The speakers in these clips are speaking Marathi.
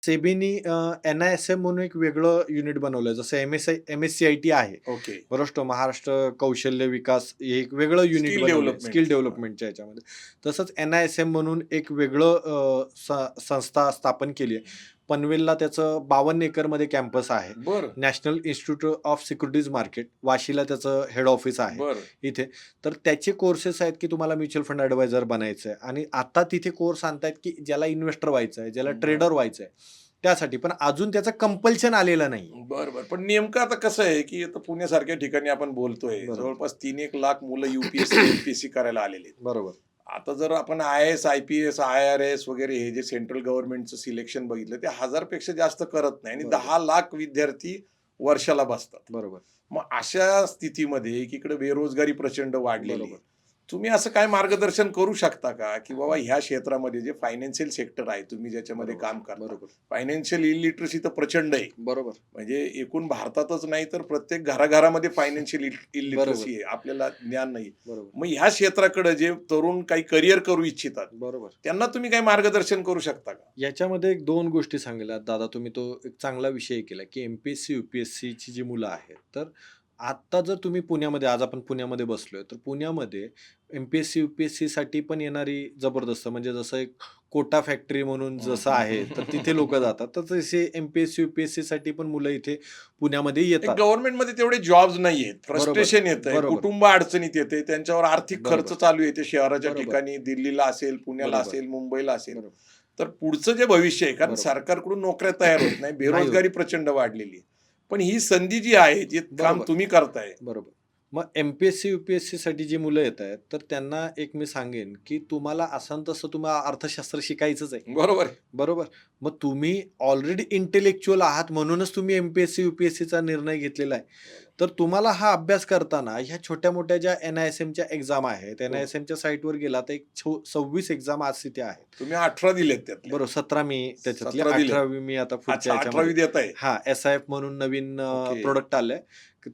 सेबीनी NISM म्हणून एक वेगळं युनिट बनवलंय. जसं MSCIT आहे. ओके. बरोबर, महाराष्ट्र कौशल्य विकास हे एक वेगळं युनिट स्किल बनवलंय डेव्हलपमेंट. स्किल डेव्हलपमेंटच्या ह्याच्यामध्ये. तसंच NISM म्हणून एक वेगळं संस्था स्थापन केली आहे. पनवेलला त्याचं 52 एकरमध्ये कॅम्पस आहे. बरं. National institute of securities market वाशीला त्याचं हेड ऑफिस आहे बरं. इथे. तर त्याचे कोर्सेस आहेत की तुम्हाला म्युच्युअल फंड ॲडवायझर बनायचं आहे आणि आता तिथे कोर्स आणतायत की ज्याला इन्व्हेस्टर व्हायचं आहे, ज्याला ट्रेडर व्हायचं आहे त्यासाठी. पण अजून त्याचं कंपल्शन आलेलं नाही. बरं. पण नेमकं आता कसं आहे की आता पुण्यासारख्या ठिकाणी आपण बोलतोय, बरोबर. जवळपास 3-1 लाख मुलं UPSC MPSC करायला आलेले आहेत. बरोबर. आता जर आपण IAS, IPS, IRS वगैरे हे जे सेंट्रल गव्हर्नमेंटचं सिलेक्शन बघितलं, ते 1000 पेक्षा जास्त करत नाही आणि बरोबर. 10 लाख विद्यार्थी वर्षाला बसतात. बरोबर. मग अशा स्थितीमध्ये एकीकडे बेरोजगारी प्रचंड वाढलेली आहे. बरोबर. तुम्ही असं काय मार्गदर्शन करू शकता का की बाबा ह्या क्षेत्रामध्ये जे फायनान्शियल सेक्टर आहे, तुम्ही ज्याच्यामध्ये बरोबर. काम करता, बरोबर. फायनान्शियल इलिटरसी तर प्रचंड आहे. बरोबर. म्हणजे एकूण भारतातच नाही तर प्रत्येक घराघरामध्ये फायनान्शियल इलिटरसी बरोबर. आहे, आपल्याला ज्ञान नाही. बरोबर. मग ह्या क्षेत्राकडे जे तरुण काही करिअर करू इच्छितात, बरोबर. त्यांना तुम्ही काही मार्गदर्शन करू शकता का? याच्यामध्ये एक 2 गोष्टी सांगितल्या दादा. तुम्ही तो एक चांगला विषय केला की MPSC UPSC ची जी मुलं आहेत, तर आता जर तुम्ही पुण्यामध्ये, आज आपण पुण्यामध्ये बसलोय, तर पुण्यामध्ये MPSC UPSC साठी पण येणारी जबरदस्त, म्हणजे जसं एक कोटा फॅक्टरी म्हणून जसं आहे, तर तिथे लोक जातात. तर तसे MPSC UPSC साठी पण मुलं इथे पुण्यामध्ये येतात. गव्हर्नमेंटमध्ये तेवढे जॉब्स नाहीयेत, बरोबर. फ्रस्ट्रेशन येतंय, बरोबर. कुटुंब अडचणीत येते, त्यांच्यावर आर्थिक खर्च बरोबर. चालू येते शहराच्या बरोबर. ठिकाणी, दिल्लीला असेल, पुण्याला बरोबर. असेल, मुंबईला असेल. बरोबर. तर पुढचं जे भविष्य आहे, कारण बरोबर. सरकारकडून नोकऱ्या तयार होत नाही, होत. बेरोजगारी प्रचंड वाढलेली आहे. पण ही संधी जी आहे, जे काम बरोबर. तुम्ही करताय, बरोबर. मग MPSC UPSC साठी जी मुलं येत आहेत, तर त्यांना एक मी सांगेन की तुम्हाला असं न तसं तुम्हाला अर्थशास्त्र शिकायचंच आहे. बरोबर आहे. बरोबर. मग तुम्ही ऑलरेडी इंटेलेक्च्युअल आहात म्हणूनच तुम्ही MPSC UPSCचा निर्णय घेतलेला आहे. तर तुम्हाला हा अभ्यास करताना ह्या छोट्या-मोठ्या ज्या NISMच्या एक्झाम आहेत, NISMच्या साईटवर गेला तर एक 26 एक्झाम आज तिथे आहेत. तुम्ही 18 दिलेत त्यातले. बरोबर. 17 मी त्याच्यातली 17 दिले. 18वी मी आता पुढच्या अच्छा, 18वी ह्याच्यामध्ये देताय. हां, SIF म्हणून नवीन ओके. प्रोडक्ट आलंय.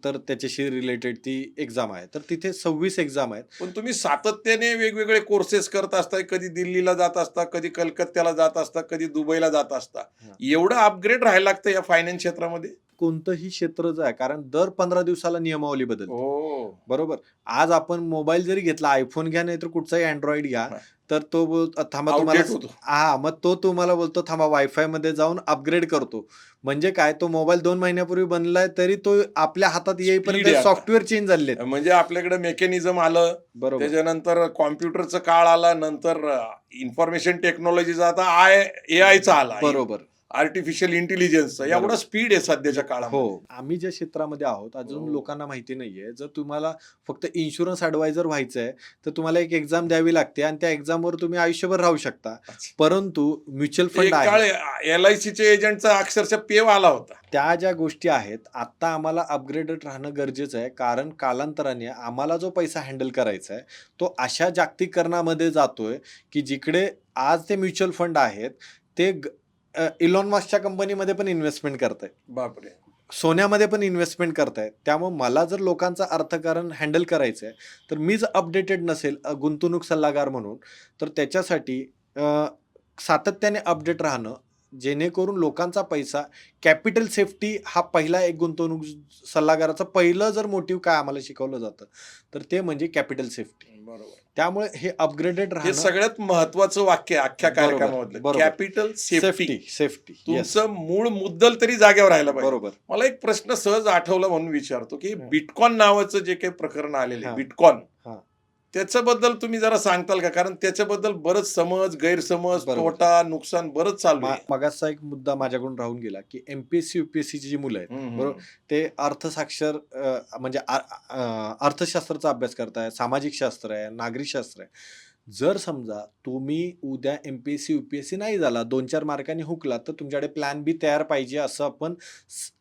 तर त्याच्याशी रिलेटेड ती एक्झाम आहे. तर तिथे 26 एक्झाम आहेत. पण तुम्ही सातत्याने वेगवेगळे कोर्सेस करत असताय, कधी दिल्लीला जात असता, कधी कलकत्त्याला जात असता, कधी दुबईला जात असता. हां. एवढं अपग्रेड राहायला लागतं या फायनान्स क्षेत्रामध्ये? कोणतंही क्षेत्र जे आहे, कारण दर 15 दिवसाला नियमावली बदलते. हो. बरोबर. आज आपण मोबाईल जरी घेतला, iPhone घ्या नाहीतर कुठचाही Android घ्या, हां. तर तो थांबा तुम्हाला आउटडेट होतो. हां, मग तो तुम्हाला बोलतो थांबा वायफायमध्ये जाऊन अपग्रेड करतो. म्हणजे काय, तो मोबाईल 2 महिन्यापूर्वी बनलाय तरी तो आपल्या हातात Speed येईपर्यंत आहे आता. सॉफ्टवेअर चेंज झालेले आहेत. म्हणजे आपल्याकडे मेकॅनिझम आलं, बरोबर. त्याच्यानंतर कॉम्प्युटरचा काळ आला, नंतर इन्फॉर्मेशन टेक्नॉलॉजीचा, आता AI चा आला, बरोबर. आर्टिफिशियल इंटेलिजन्सचा. एवढा बरोबर. स्पीड आहे सध्याच्या काळामध्ये. हो. आम्ही ज्या क्षेत्रामध्ये आहोत, अजून हो. लोकांना माहिती नाहीये. जर तुम्हाला फक्त इन्शुरन्स ॲडवायझर व्हायचंय, तर तुम्हाला एक एक्झाम द्यावी लागते आणि त्या एक्झामवर तुम्ही आयुष्यभर राहू शकता. अच्छा. परंतु म्युच्युअल एक फंड काळ आहे. LICच्या एजंटचा अक्षरशः पेव आला होता. त्या ज्या गोष्टी आहेत, आता आम्हाला अपग्रेडेड राहणं गरजेचं आहे. कारण कालांतराने आम्हाला जो पैसा हँडल करायचा आहे, तो अशा जागतिकीकरणामध्ये जातोय, की जिकडे आज ते म्युच्युअल फंड आहेत, ते इलॉन मस्कच्या कंपनीमध्ये पण इन्व्हेस्टमेंट करतायत. बापरे. सोन्यामध्ये पण इन्व्हेस्टमेंट करतायत. त्यामुळे मला जर लोकांचं अर्थकारण हँडल करायचं आहे, तर मीच अपडेटेड नसेल गुंतवणूक सल्लागार म्हणून, तर त्याच्यासाठी सातत्याने अपडेट राहणं, जेणेकरून लोकांचा पैसा कॅपिटल सेफ्टी हा पहिला एक गुंतवणूक सल्लागाराचं पहिलं जर मोटिव्ह काय आम्हाला शिकवलं जातं, तर ते म्हणजे कॅपिटल सेफ्टी. बरोबर. त्यामुळे हे अपग्रेडेड हे राहणं सगळ्यात महत्वाचं वाक्य आहे अख्ख्या बरोबर. कार्यक्रमामधलं. बरोबर. Capital safety. सेफ्टी. येस. तुमचं मूळ मुद्दल तरी जागेवर राहायला पाहिजे. बरोबर. मला एक प्रश्न सहज आठवला म्हणून विचारतो की हं. बिटकॉइन नावाचं जे काही प्रकरण आलेलं आहे, हां. बिटकॉइन, हां. त्याच्याबद्दल तुम्ही जरा सांगताल का? कारण त्याच्याबद्दल बरंच समज, गैरसमज, बरोबर. तोटा, नुकसान बरंच चालू आहे. मगाचा एक मुद्दा माझ्याकडून राहून गेला, की MPSC UPSC ची जी मुलं आहेत, हम्म, बरोबर, ते अर्थसाक्षर म्हणजे अर्थशास्त्राचा अभ्यास करताय, सामाजिक शास्त्र आहे, नागरिक शास्त्र आहे. जर समजा तुम्ही उद्या MPSC UPSC नाही झाला, 2-4 मार्कांनी हुकला, तर तुमच्याकडे प्लॅन बी तयार पाहिजे. असं आपण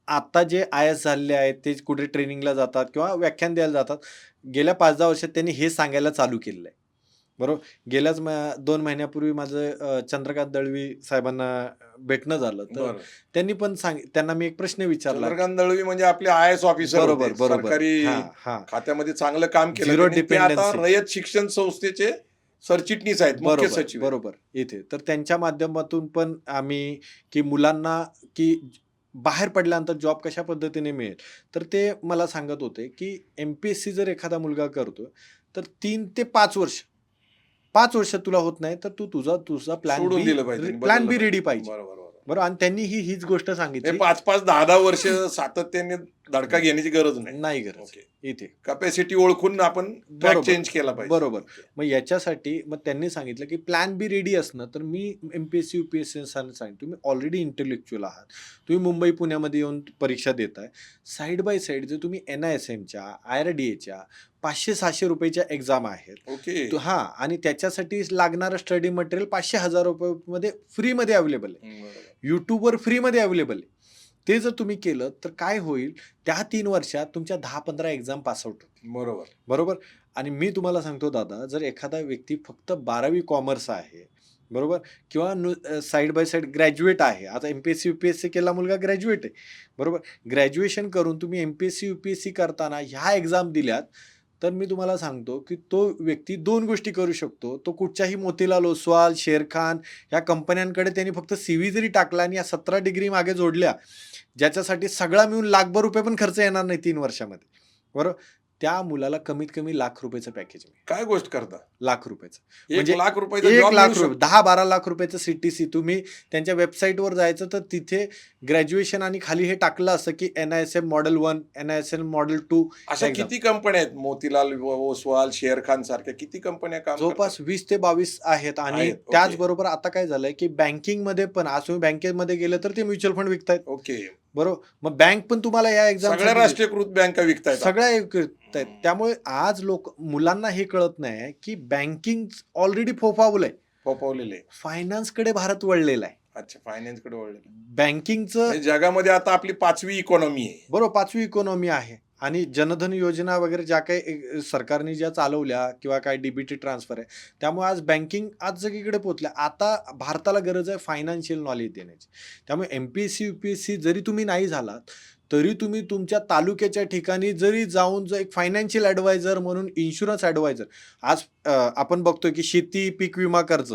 आता जे IAS झालेले आहेत, ते कुठे ट्रेनिंगला जातात किंवा व्याख्यान द्यायला जातात. गेल्या 5-10 वर्षात त्यांनी हे सांगायला चालू केलेलं आहे. बरोबर. गेल्याच 2 महिन्यापूर्वी माझं चंद्रकांत दळवी साहेबांना भेटणं झालं. तर बरं. त्यांनी पण त्यांना मी एक प्रश्न विचारला. चंद्रकांत दळवी म्हणजे आपले IAS ऑफिसर बरोबर, होते. बरोबर. सरकारी हां, हां. खात्यामध्ये चांगलं काम केलं Zero त्यांनी. ते आता dependency. रयत शिक्षण संस्थेचे सरचिटणीस आहेत, मुख्य बरोबर, सचिव आहेत. बरोबर. इथे. तर त्यांच्या माध्यमातून पण आम्ही की मुलांना की बाहेर पडल्यानंतर जॉब कशा पद्धतीने मिळेल, तर ते मला सांगत होते, की एम-पी-एस-सी जर एखादा मुलगा करतोय, तर 3 ते 5 वर्ष, 5 वर्ष तुला होत नाही, तर तू तुझा सोडून दिलं पाहिजे आणि प्लॅन बदललं बी रेडी पाहिजे. पाहिजे. बरोबर, बरोबर. बरोबर आणि त्यांनी हीच गोष्ट हे सांगितली. 5-5, 10-10 वर्ष सातत्याने धडका घेण्याची गरज नाही. नाही गरज ओके. इथे. कॅपॅसिटी ओळखून आपण ट्रॅक बरोबर, चेंज केला पाहिजे. बरोबर. ओके. मग याच्यासाठी मग त्यांनी सांगितलं, की प्लॅन बी रेडी असणं, तर मी एम-पी-एस-सी, यू-पी-एस-सी सांगितलं, तुम्ही ऑलरेडी इंटेलेक्च्युअल आहात. तुम्ही मुंबई, पुण्यामध्ये येऊन परीक्षा देताय. साइड बाय साइड जर तुम्ही एन-आय-एस-एमच्या, आय-आर-डी-एच्या ₹500-600 एक्झाम आहेत. ओके. हां आणि त्याच्यासाठी लागणारं स्टडी मटेरियल ₹500-1000 फ्रीमध्ये अवेलेबल आहे. बरोबर. YouTubeवर फ्रीमध्ये अवेलेबल आहे. ते जर तुम्ही केलं, तर काय होईल, त्या 3 वर्षात तुमच्या 10-15 एक्झाम पास आउट होतील. बरोबर. बरोबर आणि मी तुम्हाला सांगतो दादा, जर एखादा व्यक्ती फक्त 12वी कॉमर्स आहे, बरोबर किंवा साइड बाय साइड ग्रॅज्युएट आहे. आता एम-पी-एस-सी, यू-पी-एस-सी केला मुलगा ग्रॅज्युएट आहे, बरोबर. ग्रॅज्युएशन करून तुम्ही एम-पी-एस-सी, यू-पी-एस-सी करताना ह्या एक्झाम दिल्यात, तर मी तुम्हाला सांगतो, की तो व्यक्ती 2 गोष्टी करू शकतो. तो कुठच्याही मोतीलाल ओसवाल, शेरखान ह्या कंपन्यांकडे त्यांनी फक्त सीव्ही जरी टाकला आणि या 17 डिग्री मागे जोडल्या, ज्याच्यासाठी सगळा मिळून ₹1,00,000 पण खर्च येणार नाही 3 वर्षामध्ये. बरोबर. त्या मुलाला कमीत कमी ₹1,00,000 पॅकेज मिळेल. काय गोष्ट करता? ₹1,00,000 1 म्हणजे लाख रुपयाचा 1 जॉब लाख मिळू रुपये, शकतो. 10-12 लाख रुपयाचं सीटीसी तुम्ही त्यांच्या वेबसाईटवर जायचं तर तिथे ग्रॅज्युएशन आणि खाली हे टाकलं असं की एन-आय-एस-एम मॉडेल 1, एन-आय-एस-एम मॉडेल 2 अशा एक्झाम. किती कंपन्या आहेत? मोतीलाल ओसवाल, शेर खान सारख्या किती कंपन्या काम जवळपास करतात? 20 ते 22 आहेत आणि आहेत, ओके. त्याचबरोबर आता काय झालंय की बँकिंगमध्ये पण आज तुम्ही बँकेमध्ये गेले तर ते म्युच्युअल फंड विकतायत. ओके. बरोबर. मग बँक पण तुम्हाला या एक्झाम सगळ्या राष्ट्रीयकृत बँका विकतायत. सगळ्या विकतायत. त्यामुळे आज मुलांना हे कळत नाही की बँकिंग ऑलरेडी फोफावलंय. फोफावलेले. फायनान्सकडे भारत वळलेला आहे. अच्छा, फायनान्स कडे वळलेले. बँकिंगचं म्हणजे जगामध्ये आता आपली 5वी इकॉनॉमी आहे. बरोबर 5वी इकॉनॉमी आहे आणि जनधन योजना वगैरे ज्या काही सरकारने ज्या चालवल्या किंवा काय डीबीटी ट्रान्सफर आहे, त्यामुळे आज बँकिंग आज सगळीकडे पोहोचल्या. आता भारताला गरज आहे फायनान्शियल नॉलेज देण्याची. त्यामुळे एम-पी-एस-सी, यू-पी-एस-सी जरी तुम्ही नाही झालात, तरी तुम्ही तुमच्या तालुक्याच्या ठिकाणी जरी जाऊन जर एक फायनान्शियल ॲडवायझर म्हणून इन्शुरन्स ॲडवायझर आज आपण बघतोय की शेती, पीक विमा कर्ज,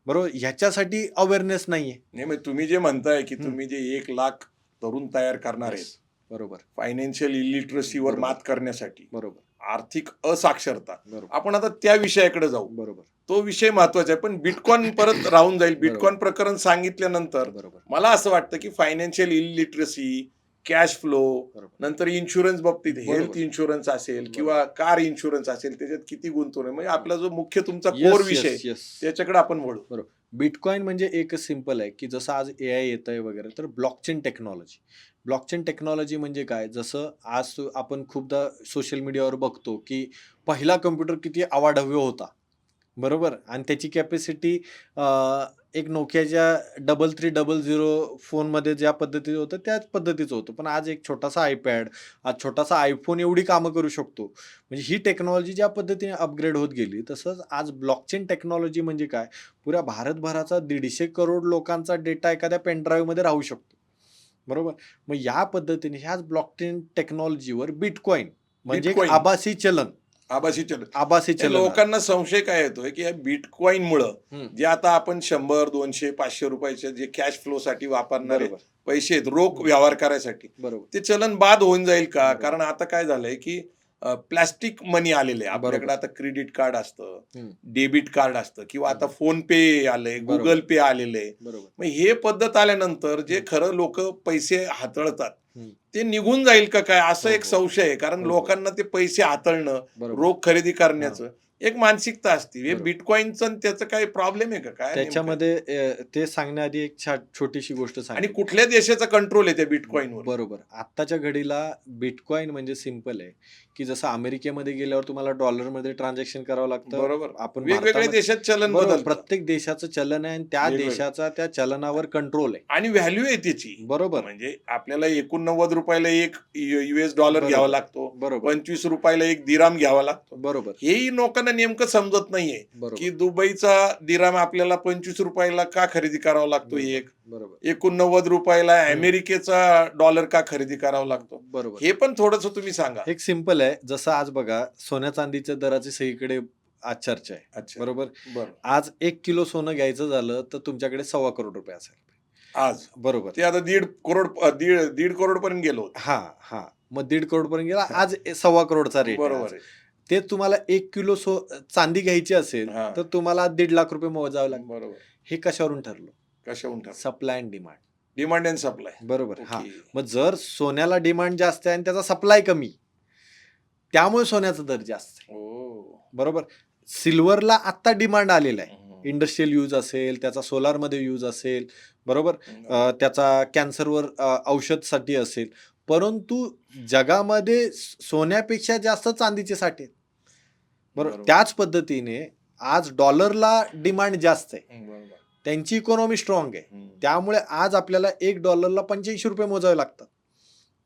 बरोबर ह्याच्यासाठी अवेअरनेस नाहीये. नाही, मग तुम्ही जे म्हणताय की हं. तुम्ही जे 1 लाख तरुण तयार करणार आहेत बरोबर, फायनान्शियल इलिटरसीवर बरोबर. मात करण्यासाठी, बरोबर, आर्थिक असाक्षरता, बरोबर, आपण आता त्या विषयाकडे जाऊ. बरोबर, तो विषय महत्वाचा आहे, पण बिटकॉइन परत राहून जाईल. बरोबर. बिटकॉइन प्रकरण सांगितल्यानंतर बरोबर, मला असं वाटतं की फायनान्शियल इलिटरसी, कॅश फ्लो, बरोबर. नंतर इन्शुरन्स बाबतीत बरोबर. हेल्थ इन्शुरन्स असेल बरोबर. किंवा कार इन्शुरन्स असेल, त्याच्यात किती गुंतवणूक आहे, म्हणजे आपला जो मुख्य तुमचा Yes, कोर yes, विषय yes. त्याच्याकडे आपण वळू. बिटकॉइन म्हणजे एकच सिंपल आहे की जसं आज AI येतंय वगैरे, तर ब्लॉकचेन टेक्नॉलॉजी. ब्लॉकचेन टेक्नॉलॉजी म्हणजे काय? जसं आज आपण खूपदा सोशल मीडियावर बघतो की पहिला कॉम्प्युटर किती आवाढव्य होता, बरोबर आणि त्याची कॅपॅसिटी एक Nokiaच्या 3300 फोनमध्ये ज्या पद्धतीचं होतं त्याच पद्धतीचं होतं. पण आज एक छोटासा आयपॅड, आज छोटासा आयफोन एवढी कामं करू शकतो. म्हणजे ही टेक्नॉलॉजी ज्या पद्धतीने अपग्रेड होत गेली, तसंच आज ब्लॉकचेन टेक्नॉलॉजी म्हणजे काय? पुऱ्या भारतभराचा 150 करोड लोकांचा डेटा एखाद्या पेन ड्राईव्हमध्ये राहू शकतो. बरोबर. मग या पद्धतीने ह्याच ब्लॉकचेन टेक्नॉलॉजीवर बिटकॉइन म्हणजे एक बिटकॉइन. आभासी चलन. आभासी चलन. आभासी हे चलन. लोकांना संशय काय येतोय की या बिटकॉइनमुळं हं. जे आता आपण 100, 200, 500 रुपयाचे जे कॅश फ्लो साठी वापरणारे बरोबर, पैसे आहेत रोख व्यवहार करायसाठी, बरोबर. ते चलन बाद होऊन जाईल का? बरोबर. कारण आता काय झालंय की प्लास्टिक मनी आलेले आहे. आपल्याकडे बरोबर. आता क्रेडिट कार्ड असतं, हं. डेबिट कार्ड असतं किंवा आता फोन पे आलंय, बरोबर. गुगल पे आलेले. बरोबर. मग हे पद्धत आल्यानंतर जे खरं लोक पैसे हाताळतात हं. ते निघून जाईल का काय, असं हो, एक हो. संशय आहे. कारण हो, हो. लोकांना ते पैसे हाताळणं, बरोबर. रोख खरेदी करण्याचं एक मानसिकता असते. हे बरोबर. बिटकॉइनचं आणि त्याचं काही प्रॉब्लेम आहे का काय नेमकं? त्याच्यामध्ये ते सांगण्याआधी एक छोटीशी गोष्ट आणि सांगतो. कुठल्या देशाचा कंट्रोल आहे त्या बिटकॉइनवर? बरोबर. आत्ताच्या घडीला बिटकॉइन म्हणजे सिंपल आहे, की जसं अमेरिकेमध्ये गेल्यावर तुम्हाला डॉलरमध्ये ट्रान्झॅक्शन करावं लागतं. बरोबर. आपण वेगवेगळ्या भारतामध्ये देशात चलन बरोबर, बदलतं प्रत्येक देशाचं चलन आहे आणि त्या वेगवेगळं. देशाचा त्या चलनावर कंट्रोल आहे. आणि व्हॅल्यू आहे त्याची. बरोबर, म्हणजे आपल्याला 89 रुपयाला एक US डॉलर बरोबर. घ्यावा लागतो, बरोबर, 25 रुपयाला एक दिराम घ्यावा लागतो. बरोबर, हेही लोकांना नेमकं समजत नाहीये बरोबर, की दुबईचा दिराम आपल्याला 25 रुपयाला का खरेदी करावा लागतो बरोबर. एक, बरोबर, 89 रुपयाला अमेरिकेचा डॉलर का खरेदी करावा लागतो, बरोबर. हे पण थोडंसं तुम्ही सांगा. एक सिंपल आहे. जसं आज बघा सोन्या चांदीच्या दराचे सगळीकडे आज चर्चा आहे. अच्छा. बरोबर. बरं. आज 1 किलो सोनं घ्यायचं झालं तर तुमच्याकडे ₹1.25 करोड असेल. आज बरोबर. ते आता दीड करोड पर्यंत गेलो होतं. हां. मग 1.5 करोड पर्यंत गेला. आज ₹1.25 करोडचा रेट आहे आज. बरोबर आहे. ते तुम्हाला 1 किलो चांदी घ्यायची असेल हां. तर तुम्हाला ₹1.5 लाख मोजावे लागतील. बरोबर. हे कशावरून ठरलं? कशाहून ठरलं? Supply and demand. Demand and supply. बरोबर. हां. ओके. मग जर सोन्याला डिमांड जास्त आहे आणि त्याचा सप्लाय कमी, त्यामुळे सोन्याचा दर जास्त आहे. ओ. बरोबर. सिल्वरला आत्ता डिमांड आलेला आहे. हं. इंडस्ट्रियल यूज असेल, त्याचा सोलारमध्ये यूज असेल, बरोबर. त्याचा कॅन्सरवर औषधसाठी असेल. परंतु जगामध्ये सोन्यापेक्षा जास्त चांदीचे साठे आहेत. बरोबर. बरोबर. त्याच पद्धतीने आज डॉलरला डिमांड जास्त आहे. बरोबर. त्यांची इकॉनॉमी स्ट्रॉंग आहे. हं. त्यामुळे आज आपल्याला $1 ₹85 मोजावे लागतात.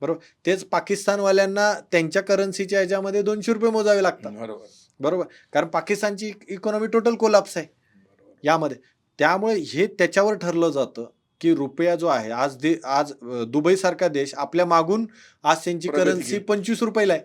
बरोबर. तेच पाकिस्तानवाल्यांना त्यांच्या करन्सीच्या ह्याच्यामध्ये $200 मोजावे लागतात. बरोबर. बरोबर. कारण पाकिस्तानची इकॉनॉमी टोटल कोलॅप्स आहे बरोबर. यामध्ये. त्यामुळे हे त्याच्यावर ठरलं जातं की रुपया जो आहे आज दुबई सारखा देश आपल्या मागून आज त्यांची प्रगती करन्सी केली. ₹25 आहे.